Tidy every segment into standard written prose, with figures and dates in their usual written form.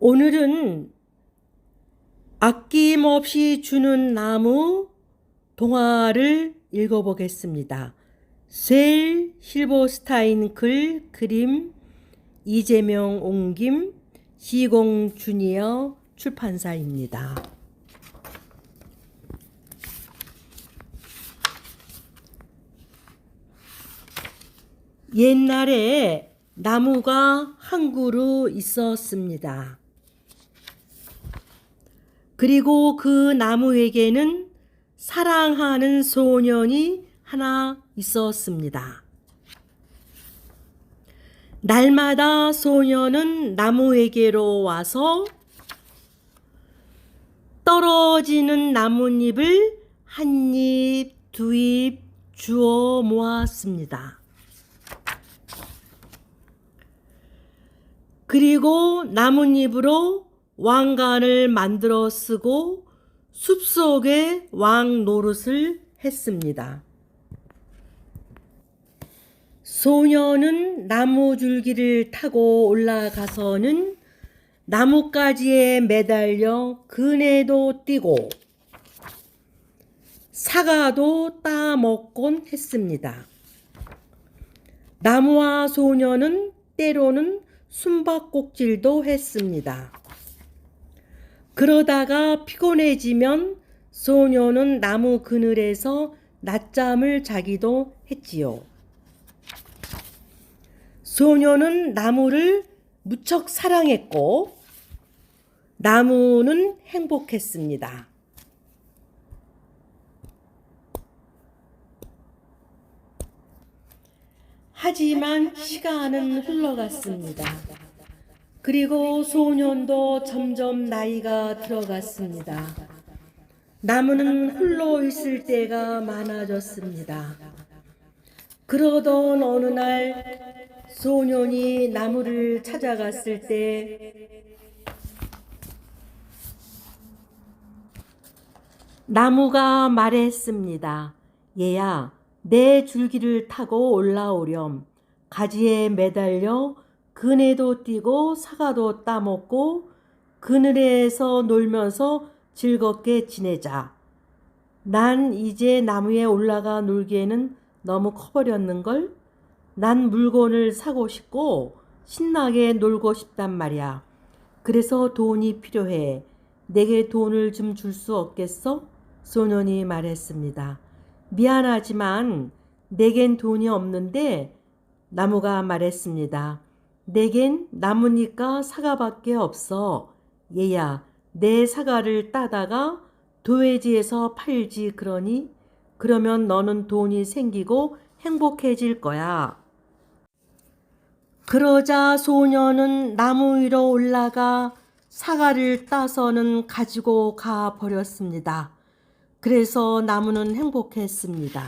오늘은 아낌없이 주는 나무 동화를 읽어보겠습니다. 셀 실버스타인 글, 그림 이재명 옹김, 시공 주니어 출판사입니다. 옛날에 나무가 한 그루 있었습니다. 그리고 그 나무에게는 사랑하는 소년이 하나 있었습니다. 날마다 소년은 나무에게로 와서 떨어지는 나뭇잎을 한 잎, 두 잎 주워 모았습니다. 그리고 나뭇잎으로 왕관을 만들어 쓰고 숲속에 왕 노릇을 했습니다. 소녀는 나무 줄기를 타고 올라가서는 나뭇가지에 매달려 그네도 뛰고 사과도 따먹곤 했습니다. 나무와 소녀는 때로는 숨바꼭질도 했습니다. 그러다가 피곤해지면 소녀는 나무 그늘에서 낮잠을 자기도 했지요. 소녀는 나무를 무척 사랑했고 나무는 행복했습니다. 하지만 시간은 흘러갔습니다. 그리고 소년도 점점 나이가 들어갔습니다. 나무는 홀로 있을 때가 많아졌습니다. 그러던 어느 날 소년이 나무를 찾아갔을 때 나무가 말했습니다. 얘야, 내 줄기를 타고 올라오렴. 가지에 매달려 그네도 뛰고 사과도 따먹고 그늘에서 놀면서 즐겁게 지내자. 난 이제 나무에 올라가 놀기에는 너무 커버렸는걸? 난 물건을 사고 싶고 신나게 놀고 싶단 말이야. 그래서 돈이 필요해. 내게 돈을 좀 줄 수 없겠어? 소년이 말했습니다. 미안하지만 내겐 돈이 없는데 나무가 말했습니다. 내겐 나뭇잎과 사과밖에 없어. 얘야, 내 사과를 따다가 도회지에서 팔지 그러니? 그러면 너는 돈이 생기고 행복해질 거야. 그러자 소녀는 나무 위로 올라가 사과를 따서는 가지고 가 버렸습니다. 그래서 나무는 행복했습니다.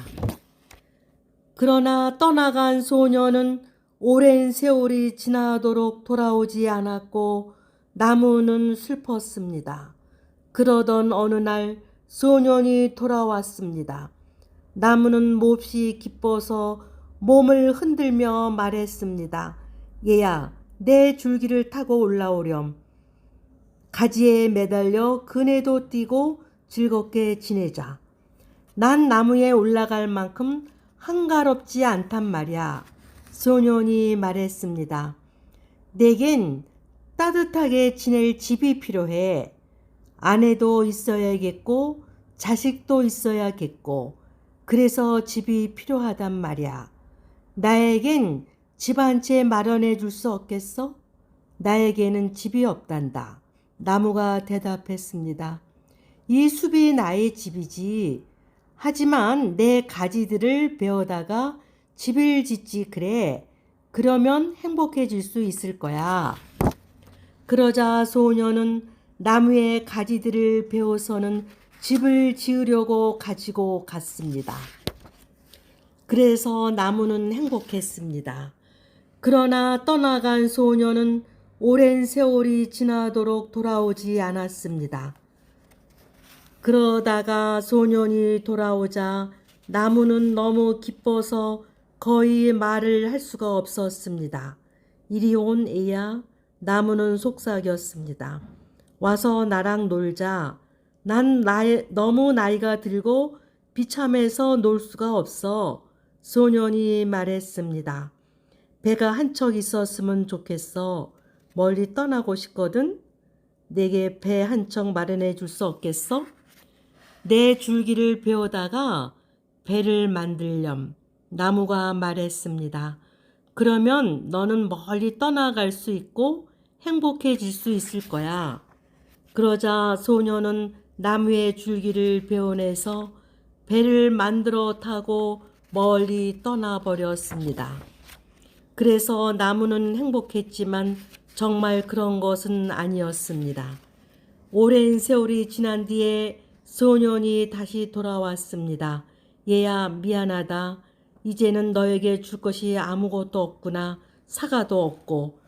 그러나 떠나간 소녀는 오랜 세월이 지나도록 돌아오지 않았고 나무는 슬펐습니다. 그러던 어느 날 소년이 돌아왔습니다. 나무는 몹시 기뻐서 몸을 흔들며 말했습니다. 얘야, 내 줄기를 타고 올라오렴. 가지에 매달려 그네도 뛰고 즐겁게 지내자. 난 나무에 올라갈 만큼 한가롭지 않단 말이야. 소년이 말했습니다. 내겐 따뜻하게 지낼 집이 필요해. 아내도 있어야겠고 자식도 있어야겠고 그래서 집이 필요하단 말이야. 나에겐 집 한 채 마련해 줄 수 없겠어? 나에게는 집이 없단다. 나무가 대답했습니다. 이 숲이 나의 집이지. 하지만 내 가지들을 베어다가 집을 짓지 그래. 그러면 행복해질 수 있을 거야. 그러자 소녀는 나무의 가지들을 베어서는 집을 지으려고 가지고 갔습니다. 그래서 나무는 행복했습니다. 그러나 떠나간 소녀는 오랜 세월이 지나도록 돌아오지 않았습니다. 그러다가 소년이 돌아오자 나무는 너무 기뻐서 거의 말을 할 수가 없었습니다. 이리 온 애야, 나무는 속삭였습니다. 와서 나랑 놀자. 너무 나이가 들고 비참해서 놀 수가 없어. 소년이 말했습니다. 배가 한 척 있었으면 좋겠어. 멀리 떠나고 싶거든. 내게 배 한 척 마련해 줄 수 없겠어? 내 줄기를 베어다가 배를 만들렴. 나무가 말했습니다. 그러면 너는 멀리 떠나갈 수 있고 행복해질 수 있을 거야. 그러자 소녀는 나무의 줄기를 베어내서 배를 만들어 타고 멀리 떠나버렸습니다. 그래서 나무는 행복했지만 정말 그런 것은 아니었습니다. 오랜 세월이 지난 뒤에 소년이 다시 돌아왔습니다. 얘야, 미안하다. 이제는 너에게 줄 것이 아무것도 없구나. 사과도 없고.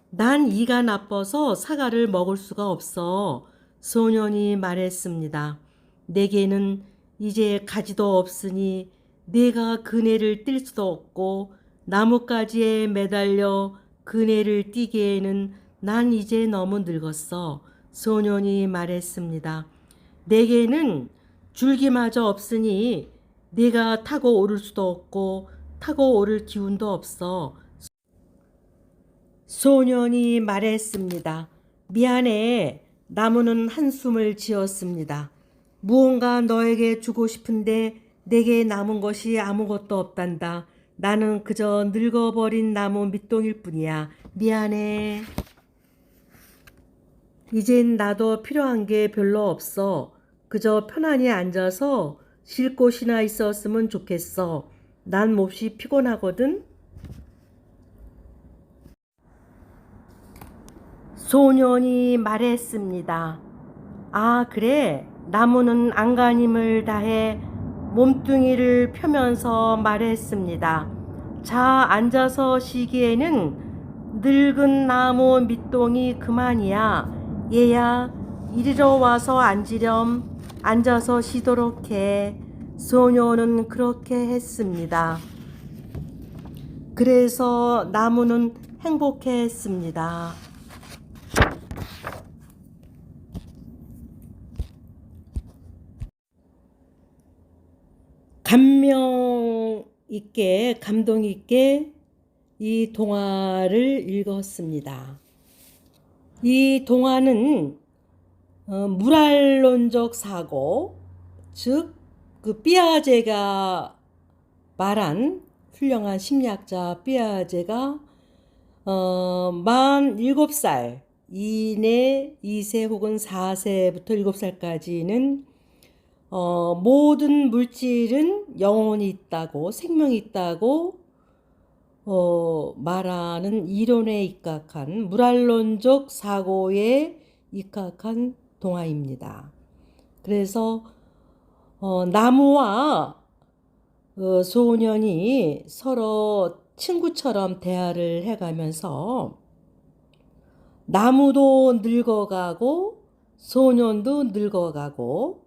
난 이가 나빠서 사과를 먹을 수가 없어. 소년이 말했습니다. 내게는 이제 가지도 없으니 내가 그네를 뛸 수도 없고 나뭇가지에 매달려 그네를 띄기에는 난 이제 너무 늙었어. 소년이 말했습니다. 내게는 줄기마저 없으니 내가 타고 오를 수도 없고 타고 오를 기운도 없어. 소년이 말했습니다. 미안해. 나무는 한숨을 지었습니다. 무언가 너에게 주고 싶은데 내게 남은 것이 아무것도 없단다. 나는 그저 늙어버린 나무 밑동일 뿐이야. 미안해. 이젠 나도 필요한 게 별로 없어. 그저 편안히 앉아서 쉴 곳이나 있었으면 좋겠어. 난 몹시 피곤하거든. 소년이 말했습니다. 아, 그래. 나무는 안간힘을 다해 몸뚱이를 펴면서 말했습니다. 자, 앉아서 쉬기에는 늙은 나무 밑동이 그만이야. 얘야, 이리로 와서 앉으렴. 앉아서 쉬도록 해. 소녀는 그렇게 했습니다. 그래서 나무는 행복해했습니다. 감동 있게 이 동화를 읽었습니다. 이 동화는 무랄론적 사고, 즉 그 삐아제가 말한 훌륭한 심리학자 삐아제가 만 7살 이내 2세 혹은 4세부터 7살까지는 모든 물질은 영혼이 있다고, 생명이 있다고 말하는 이론에 입각한 무랄론적 사고에 입각한 동화입니다. 그래서 나무와 소년이 서로 친구처럼 대화를 해가면서 나무도 늙어가고 소년도 늙어가고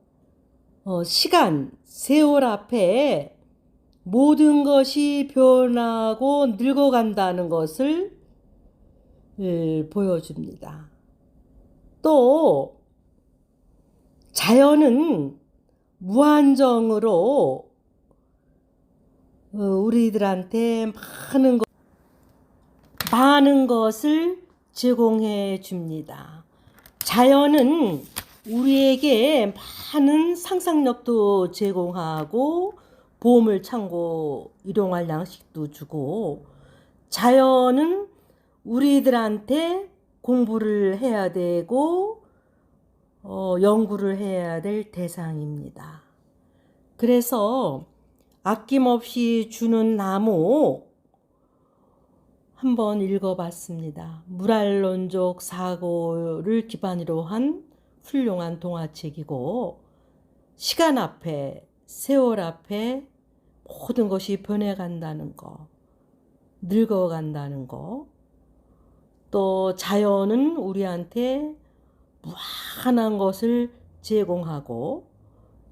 시간, 세월 앞에 모든 것이 변하고 늙어간다는 것을 보여줍니다. 또 자연은 무한정으로 우리들한테 많은 것을 제공해 줍니다. 자연은 우리에게 많은 상상력도 제공하고 보물창고 일용할 양식도 주고, 자연은 우리들한테 공부를 해야 되고 연구를 해야 될 대상입니다. 그래서 아낌없이 주는 나무 한번 읽어봤습니다. 무랄론적 사고를 기반으로 한 훌륭한 동화책이고, 시간 앞에, 세월 앞에 모든 것이 변해간다는 거, 늙어간다는 거, 또 자연은 우리한테 무한한 것을 제공하고,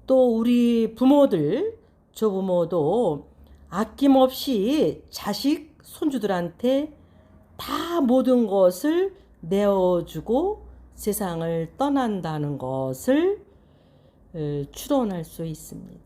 또 우리 부모들, 조부모도 아낌없이 자식, 손주들한테 다 모든 것을 내어주고 세상을 떠난다는 것을 추론할 수 있습니다.